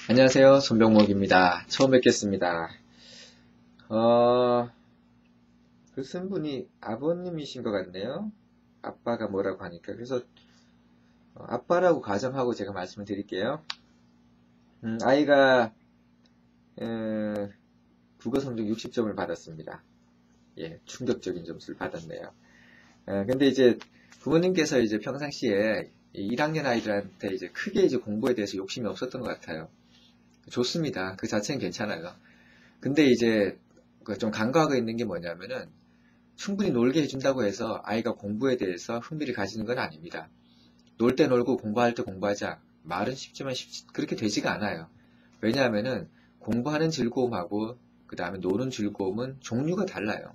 안녕하세요. 손병목입니다. 처음 뵙겠습니다. 그 쓴분이 아버님이신 것 같네요. 아빠가 뭐라고 하니까. 그래서 아빠라고 가정하고 제가 말씀을 드릴게요. 아이가 국어 성적 60점을 받았습니다. 예, 충격적인 점수를 받았네요. 근데 이제 부모님께서 이제 평상시에 1학년 아이들한테 이제 크게 이제 공부에 대해서 욕심이 없었던 것 같아요. 좋습니다. 그 자체는 괜찮아요. 근데 이제 좀 간과하고 있는 게 뭐냐면은 충분히 놀게 해준다고 해서 아이가 공부에 대해서 흥미를 가지는 건 아닙니다. 놀 때 놀고 공부할 때 공부하자. 말은 쉽지만 그렇게 되지가 않아요. 왜냐하면은 공부하는 즐거움하고 그 다음에 노는 즐거움은 종류가 달라요.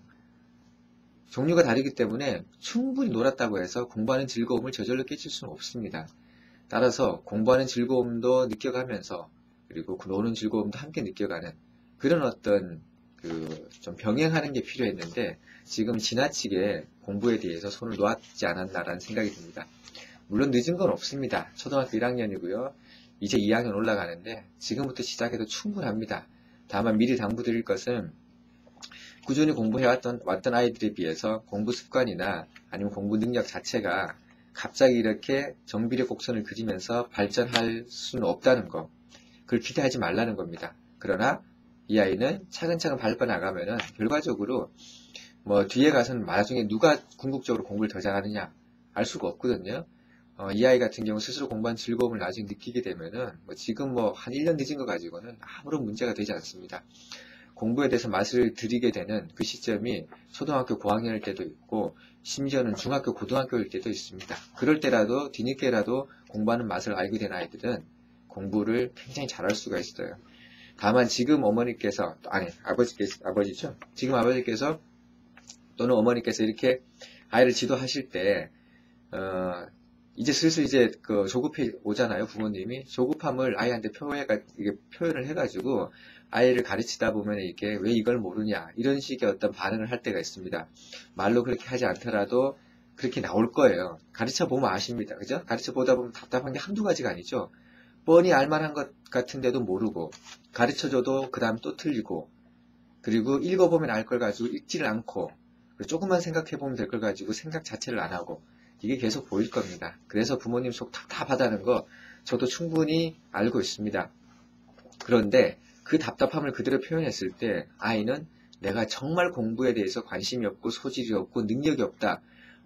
종류가 다르기 때문에 충분히 놀았다고 해서 공부하는 즐거움을 저절로 깨칠 수는 없습니다. 따라서 공부하는 즐거움도 느껴가면서 그리고 그 노는 즐거움도 함께 느껴가는 그런 어떤 좀 병행하는 게 필요했는데 지금 지나치게 공부에 대해서 손을 놓았지 않았나라는 생각이 듭니다. 물론 늦은 건 없습니다. 초등학교 1학년이고요. 이제 2학년 올라가는데 지금부터 시작해도 충분합니다. 다만 미리 당부드릴 것은 꾸준히 공부해왔던 아이들에 비해서 공부 습관이나 아니면 공부 능력 자체가 갑자기 이렇게 정비례 곡선을 그리면서 발전할 수는 없다는 거. 그걸 기대하지 말라는 겁니다. 그러나 이 아이는 차근차근 밟아 나가면은 결과적으로 뭐 뒤에 가서는 나중에 누가 궁극적으로 공부를 더 잘하느냐 알 수가 없거든요. 이 아이 같은 경우 스스로 공부한 즐거움을 나중에 느끼게 되면은 지금 한 1년 늦은 거 가지고는 아무런 문제가 되지 않습니다. 공부에 대해서 맛을 들이게 되는 그 시점이 초등학교 고학년일 때도 있고 심지어는 중학교 고등학교일 때도 있습니다. 그럴 때라도 뒤늦게라도 공부하는 맛을 알게 된 아이들은 공부를 굉장히 잘할 수가 있어요. 다만 지금 어머니께서 아버지죠. 지금 아버지께서 또는 어머니께서 이렇게 아이를 지도하실 때 이제 슬슬 이제 조급해 오잖아요. 부모님이 조급함을 아이한테 표현을 해가지고 아이를 가르치다 보면 이게 왜 이걸 모르냐 이런 식의 어떤 반응을 할 때가 있습니다. 말로 그렇게 하지 않더라도 그렇게 나올 거예요. 가르쳐 보면 아십니다. 그죠? 가르쳐 보다 보면 답답한 게 한두 가지가 아니죠. 뻔히 알만한 것 같은데도 모르고 가르쳐줘도 그 다음 또 틀리고 그리고 읽어보면 알 걸 가지고 읽지를 않고 조금만 생각해보면 될 걸 가지고 생각 자체를 안 하고 이게 계속 보일 겁니다. 그래서 부모님 속 답답하다는 거 저도 충분히 알고 있습니다. 그런데 그 답답함을 그대로 표현했을 때 아이는 내가 정말 공부에 대해서 관심이 없고 소질이 없고 능력이 없다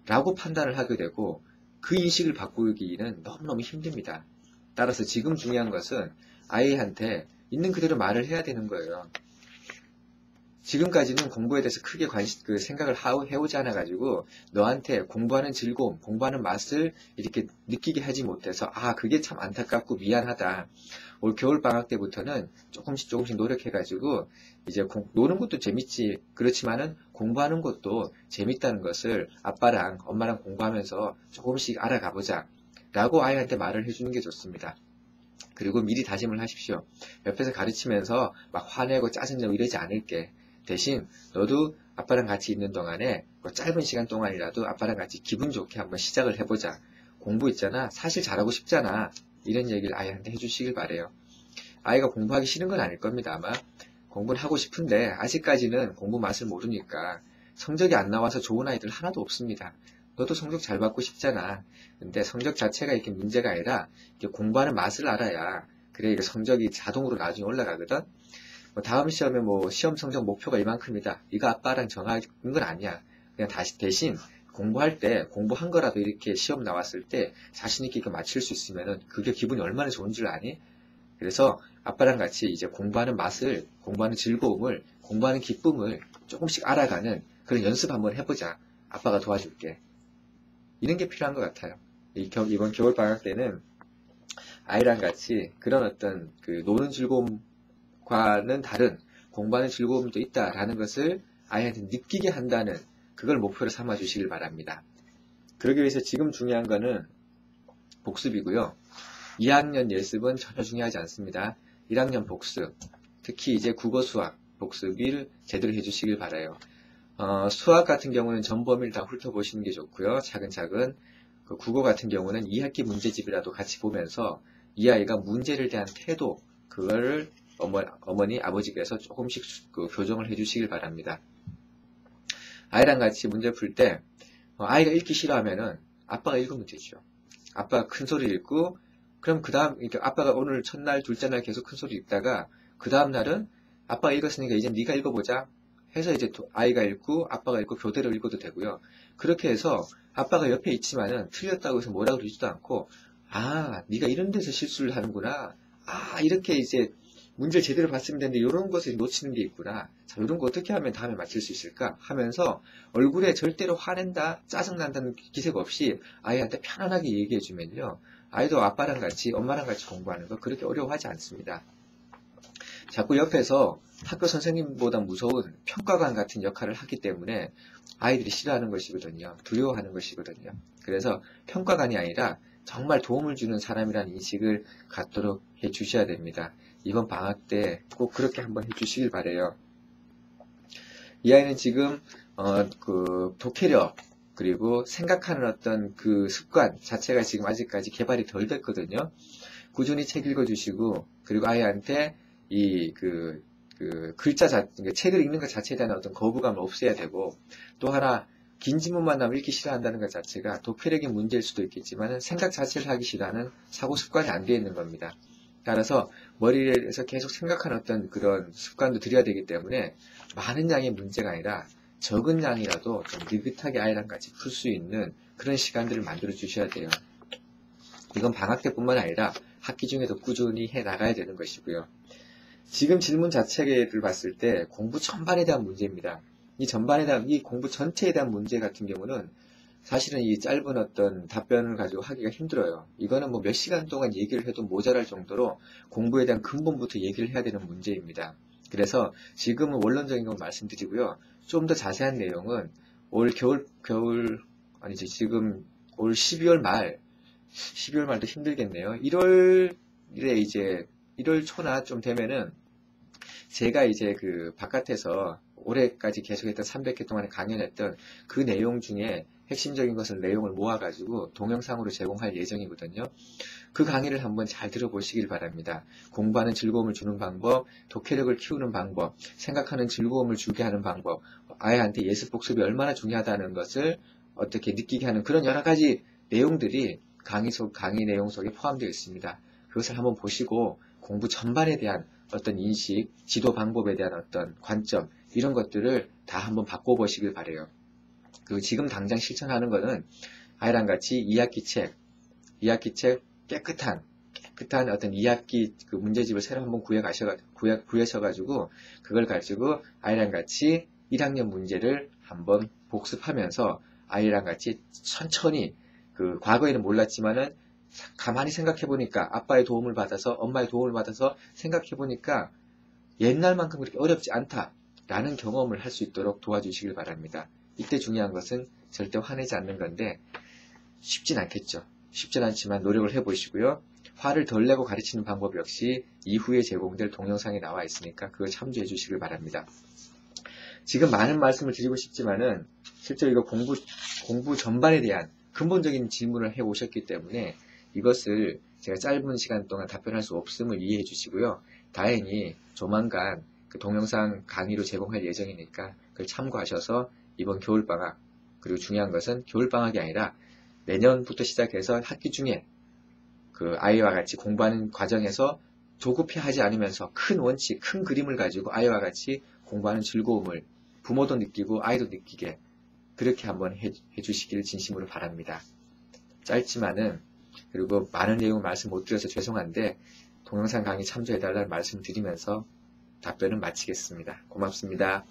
라고 판단을 하게 되고 그 인식을 바꾸기는 너무너무 힘듭니다. 따라서 지금 중요한 것은 아이한테 있는 그대로 말을 해야 되는 거예요. 지금까지는 공부에 대해서 크게 생각을 해오지 않아가지고 너한테 공부하는 즐거움, 공부하는 맛을 이렇게 느끼게 하지 못해서 그게 참 안타깝고 미안하다. 올 겨울방학 때부터는 조금씩 노력해가지고 이제 노는 것도 재밌지. 그렇지만은 공부하는 것도 재밌다는 것을 아빠랑 엄마랑 공부하면서 조금씩 알아가보자. 라고 아이한테 말을 해주는 게 좋습니다. 그리고 미리 다짐을 하십시오. 옆에서 가르치면서 막 화내고 짜증내고 이러지 않을게. 대신 너도 아빠랑 같이 있는 동안에 짧은 시간 동안이라도 아빠랑 같이 기분 좋게 한번 시작을 해보자. 공부 있잖아. 사실 잘하고 싶잖아. 이런 얘기를 아이한테 해주시길 바래요. 아이가 공부하기 싫은 건 아닐 겁니다. 아마 공부를 하고 싶은데 아직까지는 공부 맛을 모르니까 성적이 안 나와서 좋은 아이들 하나도 없습니다. 너도 성적 잘 받고 싶잖아. 근데 성적 자체가 이렇게 문제가 아니라 이렇게 공부하는 맛을 알아야 그래 이게 성적이 자동으로 나중에 올라가거든. 다음 시험에 시험 성적 목표가 이만큼이다. 이거 아빠랑 정하는 건 아니야. 그냥 대신 공부할 때 공부한 거라도 이렇게 시험 나왔을 때 자신 있게 이거 맞출 수 있으면은 그게 기분이 얼마나 좋은 줄 아니? 그래서 아빠랑 같이 이제 공부하는 맛을, 공부하는 즐거움을, 공부하는 기쁨을 조금씩 알아가는 그런 연습 한번 해보자. 아빠가 도와줄게. 이런 게 필요한 것 같아요. 이번 겨울방학 때는 아이랑 같이 그런 어떤 노는 즐거움과는 다른 공부하는 즐거움도 있다라는 것을 아이한테 느끼게 한다는 그걸 목표로 삼아 주시길 바랍니다. 그러기 위해서 지금 중요한 거는 복습이고요. 2학년 예습은 전혀 중요하지 않습니다. 1학년 복습, 특히 이제 국어 수학 복습을 제대로 해주시길 바라요. 수학 같은 경우는 전범위를 다 훑어보시는 게 좋고요. 차근차근 국어 같은 경우는 2학기 문제집이라도 같이 보면서 이 아이가 문제를 대한 태도, 그거를 어머니, 아버지께서 조금씩 교정을 해주시길 바랍니다. 아이랑 같이 문제 풀 때 아이가 읽기 싫어하면은 아빠가 읽으면 되죠. 아빠가 큰 소리 읽고 그럼 그 다음 아빠가 오늘 첫날, 둘째 날 계속 큰 소리 읽다가 그 다음 날은 아빠가 읽었으니까 이제 네가 읽어보자 해서 이제 아이가 읽고 아빠가 읽고 교대로 읽어도 되고요. 그렇게 해서 아빠가 옆에 있지만은 틀렸다고 해서 뭐라고 그러지도 않고 네가 이런 데서 실수를 하는구나. 이렇게 이제 문제를 제대로 봤으면 되는데 이런 것을 놓치는 게 있구나. 자, 이런 거 어떻게 하면 다음에 맞출 수 있을까 하면서 얼굴에 절대로 화낸다, 짜증난다는 기색 없이 아이한테 편안하게 얘기해 주면요. 아이도 아빠랑 같이, 엄마랑 같이 공부하는 거 그렇게 어려워하지 않습니다. 자꾸 옆에서 학교 선생님보다 무서운 평가관 같은 역할을 하기 때문에 아이들이 싫어하는 것이거든요. 두려워하는 것이거든요. 그래서 평가관이 아니라 정말 도움을 주는 사람이라는 인식을 갖도록 해 주셔야 됩니다. 이번 방학 때 꼭 그렇게 한번 해 주시길 바래요. 이 아이는 지금 독해력 그리고 생각하는 어떤 그 습관 자체가 지금 아직까지 개발이 덜 됐거든요. 꾸준히 책 읽어주시고 그리고 아이한테 책을 읽는 것 자체에 대한 어떤 거부감을 없애야 되고 또 하나 긴 지문만 나면 읽기 싫어한다는 것 자체가 독해력의 문제일 수도 있겠지만 생각 자체를 하기 싫어하는 사고 습관이 안 되어 있는 겁니다. 따라서 머리에서 계속 생각하는 어떤 그런 습관도 들여야 되기 때문에 많은 양의 문제가 아니라 적은 양이라도 좀 느긋하게 아이랑 같이 풀 수 있는 그런 시간들을 만들어 주셔야 돼요. 이건 방학 때뿐만 아니라 학기 중에도 꾸준히 해 나가야 되는 것이고요. 지금 질문 자체를 봤을 때 공부 전반에 대한 문제입니다. 이 공부 전체에 대한 문제 같은 경우는 사실은 이 짧은 어떤 답변을 가지고 하기가 힘들어요. 이거는 뭐 몇 시간 동안 얘기를 해도 모자랄 정도로 공부에 대한 근본부터 얘기를 해야 되는 문제입니다. 그래서 지금은 원론적인 건 말씀드리고요. 좀 더 자세한 내용은 올 올 12월 말도 힘들겠네요. 1월 초나 좀 되면은 제가 이제 바깥에서 올해까지 계속했던 300회 동안에 강연했던 그 내용 중에 핵심적인 내용을 모아가지고 동영상으로 제공할 예정이거든요. 그 강의를 한번 잘 들어보시길 바랍니다. 공부하는 즐거움을 주는 방법, 독해력을 키우는 방법, 생각하는 즐거움을 주게 하는 방법, 아이한테 예습 복습이 얼마나 중요하다는 것을 어떻게 느끼게 하는 그런 여러 가지 내용들이 강의 내용 속에 포함되어 있습니다. 그것을 한번 보시고 공부 전반에 대한 어떤 인식, 지도 방법에 대한 어떤 관점 이런 것들을 다 한번 바꿔보시길 바래요. 지금 당장 실천하는 거는 아이랑 같이 2학기 책 깨끗한 어떤 2학기 문제집을 새로 한번 구하셔가지고 그걸 가지고 아이랑 같이 1학년 문제를 한번 복습하면서 아이랑 같이 천천히 과거에는 몰랐지만은 가만히 생각해보니까 아빠의 도움을 받아서 엄마의 도움을 받아서 생각해보니까 옛날만큼 그렇게 어렵지 않다라는 경험을 할 수 있도록 도와주시길 바랍니다. 이때 중요한 것은 절대 화내지 않는 건데 쉽진 않겠죠. 쉽진 않지만 노력을 해보시고요. 화를 덜 내고 가르치는 방법 역시 이후에 제공될 동영상에 나와 있으니까 그걸 참조해 주시길 바랍니다. 지금 많은 말씀을 드리고 싶지만은 실제로 이거 공부 전반에 대한 근본적인 질문을 해 오셨기 때문에 이것을 제가 짧은 시간 동안 답변할 수 없음을 이해해 주시고요. 다행히 조만간 동영상 강의로 제공할 예정이니까 그걸 참고하셔서 이번 겨울방학, 그리고 중요한 것은 겨울방학이 아니라 내년부터 시작해서 학기 중에 아이와 같이 공부하는 과정에서 조급해 하지 않으면서 큰 원칙, 큰 그림을 가지고 아이와 같이 공부하는 즐거움을 부모도 느끼고 아이도 느끼게 그렇게 한번 해주시길 진심으로 바랍니다. 짧지만은 그리고 많은 내용을 말씀 못 드려서 죄송한데 동영상 강의 참조해달라는 말씀 드리면서 답변을 마치겠습니다. 고맙습니다.